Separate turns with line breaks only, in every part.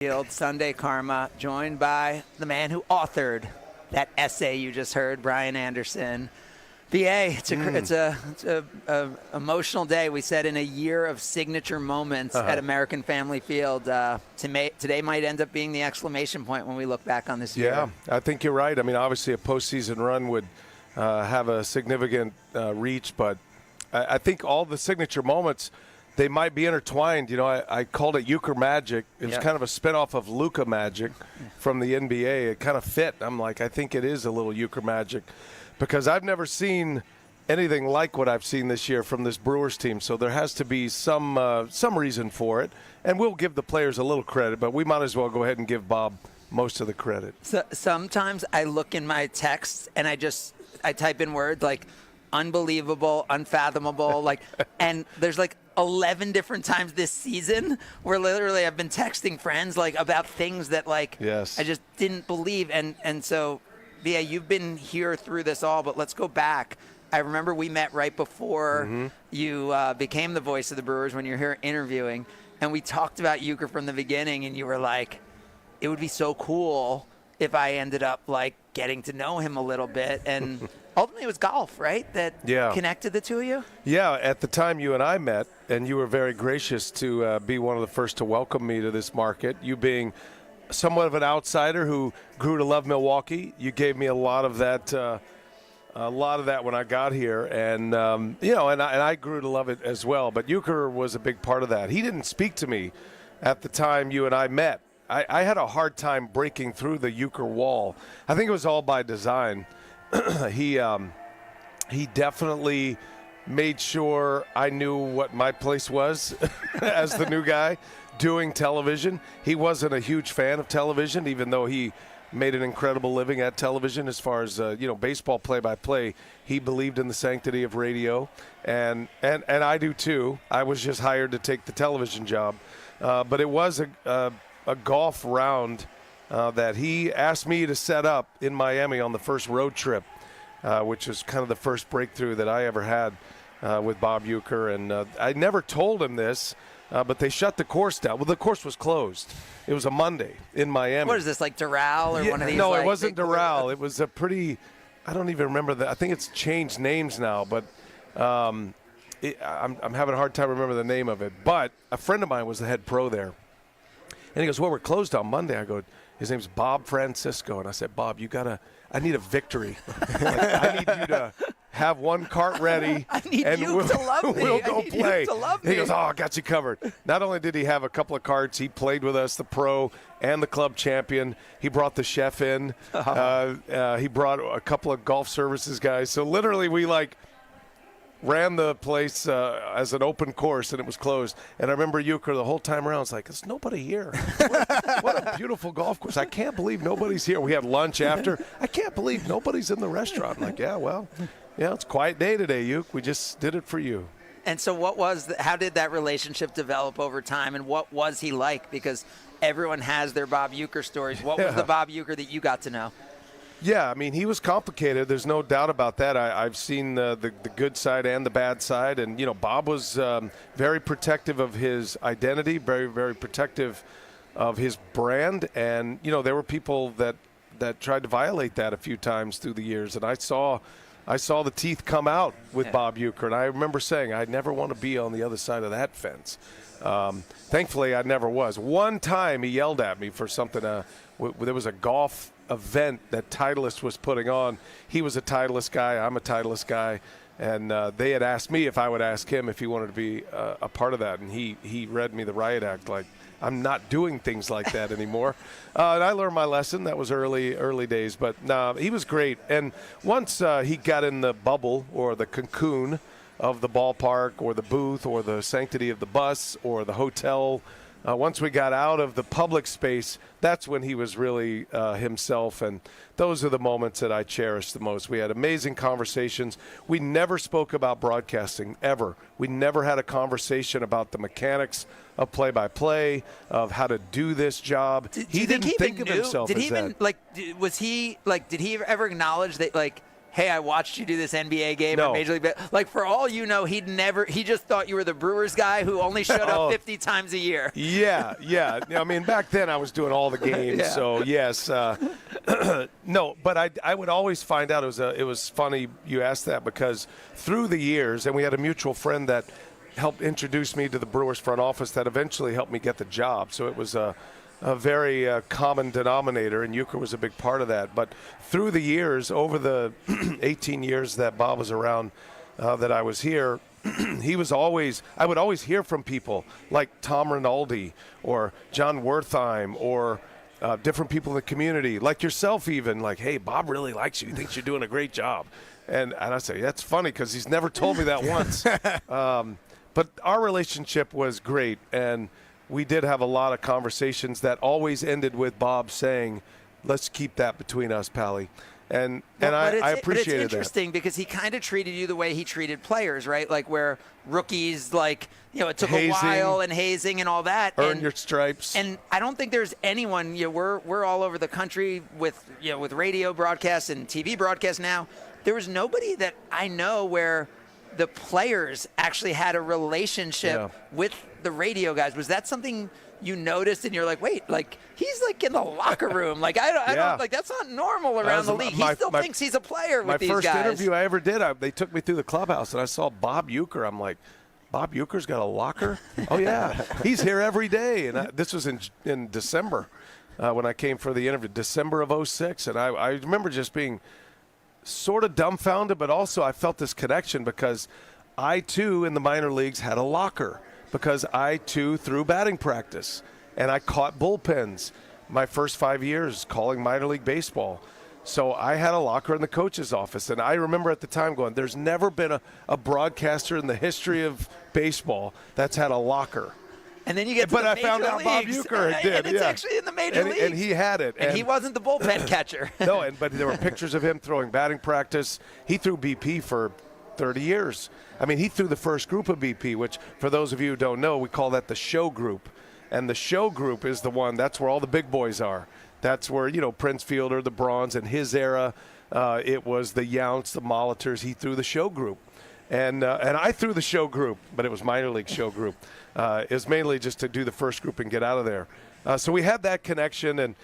Field, Sunday Karma, joined by the man who authored that essay you just heard, Brian Anderson. BA, it's a emotional day. We said in a year of signature moments at American Family Field. Today might end up being the exclamation point when we look back on this year.
Yeah, I think you're right. I mean, obviously a postseason run would have a significant reach, but I think all the signature moments, they might be intertwined. You know, I called it Uecker Magic. It was kind of a spinoff of Luka Magic from the NBA. It kind of fit. I'm like, I think it is a little Uecker Magic because I've never seen anything like what I've seen this year from this Brewers team. So there has to be some reason for it. And we'll give the players a little credit, but we might as well go ahead and give Bob most of the credit.
So sometimes I look in my texts and I type in words like unbelievable, unfathomable, and there's 11 different times this season where literally I've been texting friends about things that I just didn't believe. And so, yeah, you've been here through this all, but let's go back. I remember we met right before you became the voice of the Brewers when you were here interviewing, and we talked about Uecker from the beginning, and you were like, it would be so cool if I ended up getting to know him a little bit. And ultimately it was golf, right, that connected the two of you?
Yeah, at the time you and I met, and you were very gracious to be one of the first to welcome me to this market. You being somewhat of an outsider who grew to love Milwaukee, you gave me a lot of that when I got here, and and I grew to love it as well. But Uecker was a big part of that. He didn't speak to me at the time you and I met. I had a hard time breaking through the Uecker wall. I think it was all by design. He definitely made sure I knew what my place was as the new guy doing television. He wasn't a huge fan of television, even though he made an incredible living at television as far as baseball play-by-play. He believed in the sanctity of radio, and I do too. I was just hired to take the television job, but it was a golf round that he asked me to set up in Miami on the first road trip, which was kind of the first breakthrough that I ever had with Bob Uecker. And I never told him this, but they shut the course down. Well, the course was closed. It was a Monday in Miami.
What is this, Doral or one of these?
No, it wasn't Doral. It was a pretty – I don't even remember that. I think it's changed names now, but I'm having a hard time remembering the name of it. But a friend of mine was the head pro there. And he goes, well, we're closed on Monday. I go, his name's Bob Francisco. And I said, Bob, I need a victory. I need you to have one cart ready.
I need you to love me.
We'll go play.
You to love me.
He goes, I got you covered. Not only did he have a couple of carts, he played with us, the pro and the club champion. He brought the chef in. He brought a couple of golf services guys. So literally we ran the place as an open course, and it was closed. And I remember Uecker the whole time around was like, there's nobody here. What a beautiful golf course. I can't believe nobody's here. We had lunch after. I can't believe nobody's in the restaurant. I'm like, it's a quiet day today, Ueck. We just did it for you.
And so how did that relationship develop over time, and what was he like? Because everyone has their Bob Uecker stories. What was the Bob Uecker that you got to know?
Yeah, I mean, he was complicated. There's no doubt about that. I've seen the good side and the bad side. And, Bob was very protective of his identity, very, very protective of his brand. And, there were people that tried to violate that a few times through the years. And I saw the teeth come out with Bob Uecker. And I remember saying, I never want to be on the other side of that fence. Thankfully, I never was. One time he yelled at me for something. There was a golf event that Titleist was putting on. He was a Titleist guy. I'm a Titleist guy. And they had asked me if I would ask him if he wanted to be a part of that. And he read me the riot act like, I'm not doing things like that anymore. And I learned my lesson. That was early days. But he was great. And once he got in the bubble or the cocoon of the ballpark or the booth or the sanctity of the bus or the hotel, once we got out of the public space, that's when he was really himself, and those are the moments that I cherish the most. We had amazing conversations. We never spoke about broadcasting, ever. We never had a conversation about the mechanics of play-by-play, of how to do this job. He didn't think of himself as that.
Did he ever acknowledge that, hey, I watched you do this NBA game
No.
or Major League. Like, for all you know, he just thought you were the Brewers guy who only showed up 50 times a year.
Yeah. I mean, back then I was doing all the games,
Yeah.
so yes. No, but I would always find out. It was funny you asked that, because through the years, and we had a mutual friend that helped introduce me to the Brewers front office that eventually helped me get the job. So it was a very common denominator, and Uecker was a big part of that. But through the years, over the 18 years that Bob was around, that I was here, I would always hear from people like Tom Rinaldi or John Wertheim or different people in the community, like yourself even, like, hey, Bob really likes you. He thinks you're doing a great job. And I say, that's funny, because he's never told me that once. But our relationship was great, and we did have a lot of conversations that always ended with Bob saying, let's keep that between us, Pally. And I appreciated that.
But it's interesting because he kind of treated you the way he treated players, right? Like, where rookies, like, it took a while, and hazing and all that.
Earn your stripes.
And I don't think there's anyone, we're all over the country with radio broadcasts and TV broadcasts now. There was nobody that I know where the players actually had a relationship with the radio guys. Was that something you noticed, and you're like, wait, like, he's like in the locker room, like, I don't like, that's not normal around the league. He still thinks he's a player with these guys.
My first interview I ever did, they took me through the clubhouse, and I saw Bob Uecker. I'm like, Bob Uecker's got a locker? Oh yeah, he's here every day. And this was in December when I came for the interview, December of '06, and I remember just being sort of dumbfounded, but also I felt this connection, because I too in the minor leagues had a locker, because I too threw batting practice, and I caught bullpens my first 5 years calling minor league baseball. So I had a locker in the coach's office, and I remember at the time going, there's never been a broadcaster in the history of baseball that's had a locker.
And then you get to the major
found out Bob
leagues,
Uecker did.
and it's actually in the major leagues.
And he had it.
And he wasn't the bullpen catcher.
No, but there were pictures of him throwing batting practice. He threw BP for 30 years. I mean, he threw the first group of BP, which, for those of you who don't know, we call that the show group. And the show group is the one, that's where all the big boys are. That's where, Prince Fielder, the Bronze, in his era, it was the Younts, the Molitors. He threw the show group. And I threw the show group, but it was minor league show group. It was mainly just to do the first group and get out of there. So we had that connection, and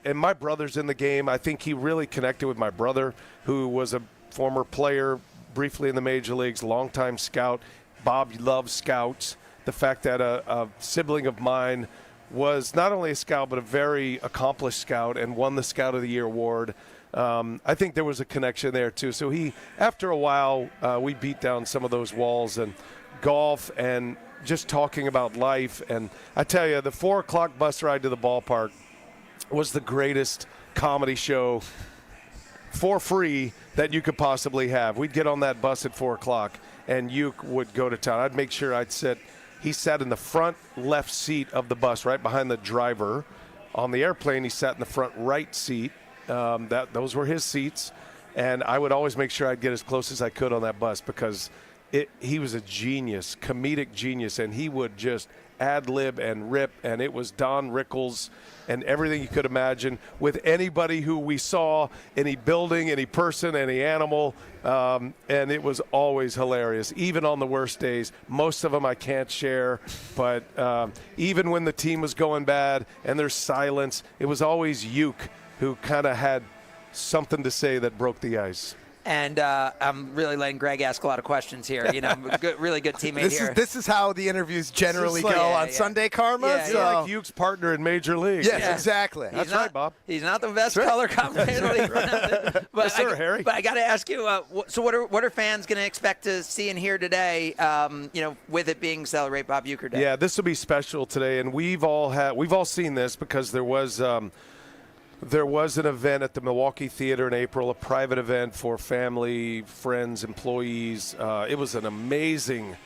and my brother's in the game. I think he really connected with my brother, who was a former player briefly in the major leagues, longtime scout. Bob loves scouts. The fact that a sibling of mine was not only a scout but a very accomplished scout and won the Scout of the Year award. I think there was a connection there too. So after a while, we beat down some of those walls, and golf and just talking about life. And I tell you, the 4 o'clock bus ride to the ballpark was the greatest comedy show for free that you could possibly have. We'd get on that bus at 4 o'clock, and you would go to town. I'd make sure he sat in the front left seat of the bus, right behind the driver. On the airplane, he sat in the front right seat. Those were his seats, and I would always make sure I'd get as close as I could on that bus, because he was a genius, comedic genius, and he would just ad-lib and rip, and it was Don Rickles and everything you could imagine with anybody who we saw, any building, any person, any animal, and it was always hilarious, even on the worst days. Most of them I can't share, but even when the team was going bad and there's silence, it was always Uke who kind of had something to say that broke the ice.
And I'm really letting Greg ask a lot of questions here. Really good teammate here.
This is how the interviews generally go on Sunday, Karma.
Yeah,
so.
Like Uke's partner in Major League.
Yes, exactly.
That's right, Bob.
He's not the best color commentator in the league. But
Yes, sir, Harry.
But I got to ask you, so what are fans going to expect to see and hear today? With it being Celebrate Bob Uecker Day.
Yeah, this will be special today, and we've all seen this, because there was an event at the Milwaukee Theater in April, a private event for family, friends, employees. It was an amazing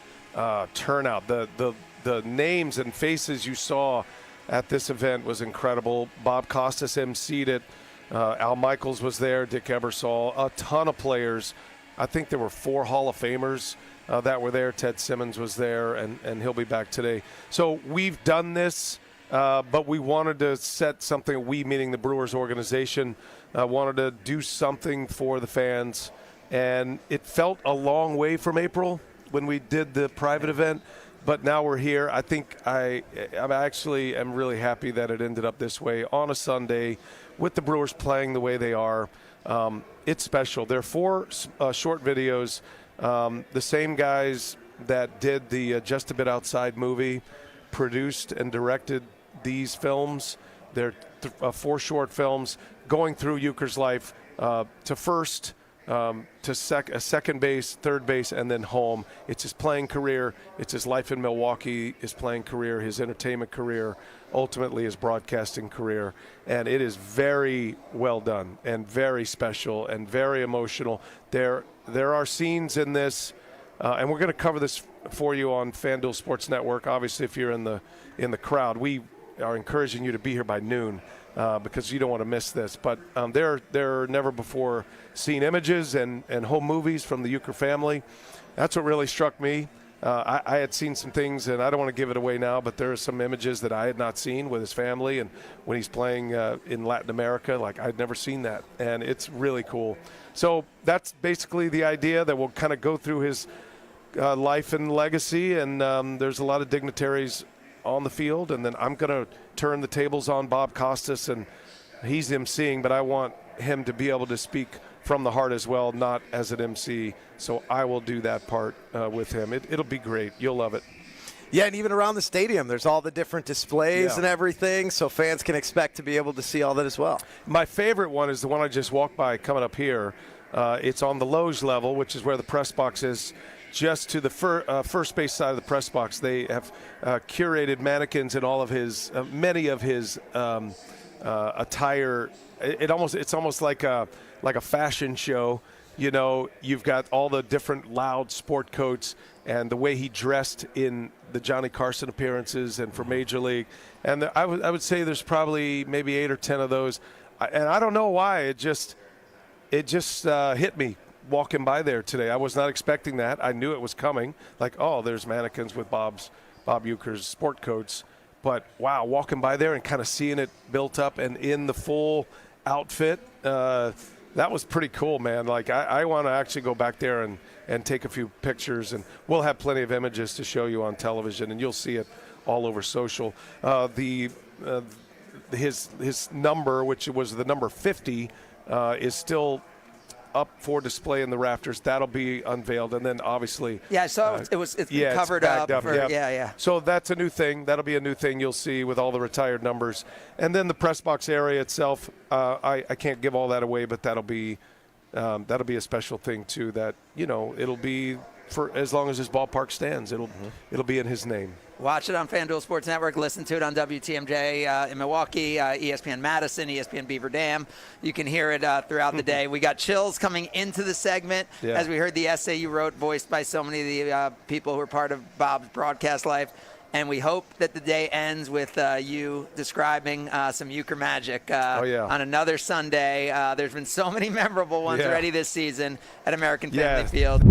turnout. The names and faces you saw at this event was incredible. Bob Costas emceed it. Al Michaels was there, Dick Ebersol, a ton of players. I think there were 4 Hall of Famers that were there. Ted Simmons was there, and he'll be back today. So we've done this. But we wanted to set something, we meaning the Brewers organization, wanted to do something for the fans and it felt a long way from April when we did the private event. But now we're here. I think I actually am really happy that it ended up this way on a Sunday with the Brewers playing the way they are. It's special. There are 4 short videos. The same guys that did the Just a Bit Outside movie produced and directed these films. They're 4 short films going through Uecker's life to first, to second base, third base, and then home. It's his playing career. It's his life in Milwaukee, his playing career, his entertainment career, ultimately his broadcasting career. And it is very well done and very special and very emotional. There are scenes in this, and we're going to cover this for you on FanDuel Sports Network. Obviously, if you're in the crowd, we are encouraging you to be here by noon. Because you don't want to miss this. But there are never before seen images and home movies from the Uecker family. That's what really struck me. I had seen some things, and I don't want to give it away now, but there are some images that I had not seen with his family, and when he's playing in Latin America, like I'd never seen that, and it's really cool. So that's basically the idea, that we'll kind of go through his life and legacy, and there's a lot of dignitaries on the field, and then I'm going to turn the tables on Bob Costas, and he's emceeing, but I want him to be able to speak from the heart as well, not as an MC. So I will do that part with him. It'll be great. You'll love it.
Yeah, and even around the stadium, there's all the different displays and everything, so fans can expect to be able to see all that as well.
My favorite one is the one I just walked by coming up here. It's on the loge level, which is where the press box is. Just to the first base side of the press box, they have curated mannequins and all of his, many of his attire. It's almost like a fashion show. You know, you've got all the different loud sport coats and the way he dressed in the Johnny Carson appearances and for Major League. And I would say there's probably maybe 8 or 10 of those. And I don't know why. It just hit me walking by there today. I was not expecting that. I knew it was coming. Like, oh, there's mannequins with Bob Uecker's sport coats. But, wow, walking by there and kind of seeing it built up and in the full outfit, that was pretty cool, man. Like, I want to actually go back there and take a few pictures. And we'll have plenty of images to show you on television, and you'll see it all over social. His number, which was the number 50, is still up for display in the rafters. That'll be unveiled, and then obviously
it's covered up.
So that's a new thing. That'll be a new thing you'll see with all the retired numbers, and then the press box area itself. I can't give all that away, but that'll be a special thing too. That it'll be for as long as his ballpark stands. It'll be in his name.
Watch it on FanDuel Sports Network. Listen to it on WTMJ in Milwaukee, ESPN Madison, ESPN Beaver Dam. You can hear it throughout the day. We got chills coming into the segment as we heard the essay you wrote, voiced by so many of the people who are part of Bob's broadcast life. And we hope that the day ends with you describing some Uecker magic on another Sunday. There's been so many memorable ones already this season at American Family Field.